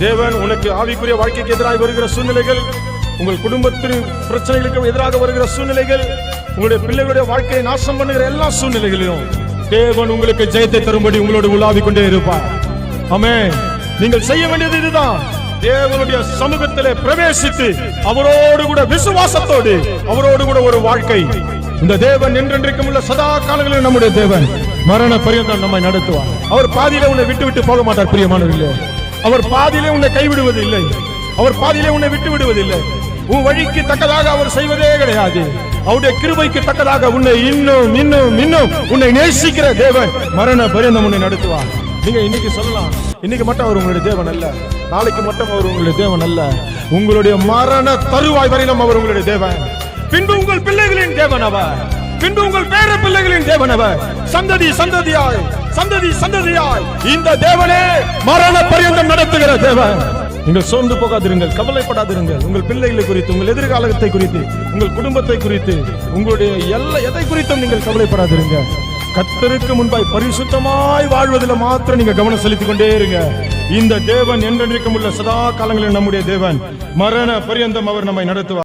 தேவன் உனக்கு ஆவிக்குரிய வாழ்க்கைக்கு எதிராக வருகிற சூழ்நிலைகள், உங்கள் குடும்பத்தின் பிரச்சனைகளுக்கு எதிராக வருகிற சூழ்நிலைகள், உங்களுடைய பிள்ளைகளுடைய வாழ்க்கையை நாசம் பண்ணுகிற எல்லா சூழ்நிலைகளிலும் தேவன் உங்களுக்கு ஜெயத்தை தரும்படி உங்களோடு உலாவிக் கொண்டே இருப்பார். ஆமென். நீங்கள் செய்ய வேண்டியது இதுதான். தேவனுடைய சமூகத்திலே பிரவேசித்து அவரோடு கூட விசுவாசத்தோடு அவரோடு கூட ஒரு வாழ்க்கை. இந்த தேவன் என்றென்றைக்கும் உள்ள சதா காலங்களில் நம்முடைய தேவன் மரண பரியந்தம் நம்மை நடத்துவார். அவர் பாதியிலே உன்னை விட்டு விட்டு போக மாட்டார் பிரியமானவர்களே. அவர் பாதியிலே உன்னை கைவிடுவது இல்லை. அவர் பாதியிலே உன்னை விட்டு விடுவதில்லை. உன் வழிக்கு தக்கதாக அவர் செய்வதே கிடையாது. அவருடைய கிருபைக்கு தக்கதாக உன்னை இன்னும் இன்னும் இன்னும் உன்னை நேசிக்கிற தேவன் மரண பரியந்தம் உன்னை நடத்துவார். நீங்க இன்னைக்கு சொல்லலாம், இன்னைக்கு மட்டும் அவர் உங்களுடைய தேவன் அல்ல, நாளைக்கு மட்டும் அவர் உங்களுடைய தேவன் அல்ல, உங்களுடைய மரண தருவாய் வரையிலும் அவர் உங்களுடைய தேவன். பின்பு உங்கள் பிள்ளைகளின் தேவன் அவர், பின்பு உங்கள் பேர பிள்ளைகளின் தேவன் அவர். சந்ததி சந்ததியாய் சந்ததி சந்ததியாய் இந்த தேவனே மரண பரியந்தம் நடத்துகிற தேவன். நீங்கள் சோர்ந்து போகாதிருங்கள், கவலைப்படாதிருங்கள். உங்கள் பிள்ளைகளை குறித்து, உங்கள் எதிர்காலத்தை குறித்து, உங்கள் குடும்பத்தை குறித்து, உங்களுடைய எதை குறித்தும் நீங்கள் கவலைப்படாதிருங்க. கர்த்தருக்கு முன்பாய் பரிசுத்தமாய் வாழ்வதில் மாத்திரம் நீங்க கவனம் செலுத்திக் கொண்டே இருங்க. இந்த தேவன் என்றென்றைக்கும் உள்ள சதா காலங்களில் நம்முடைய தேவன் மரண பரியந்தம் அவர் நம்மை நடத்துவார்.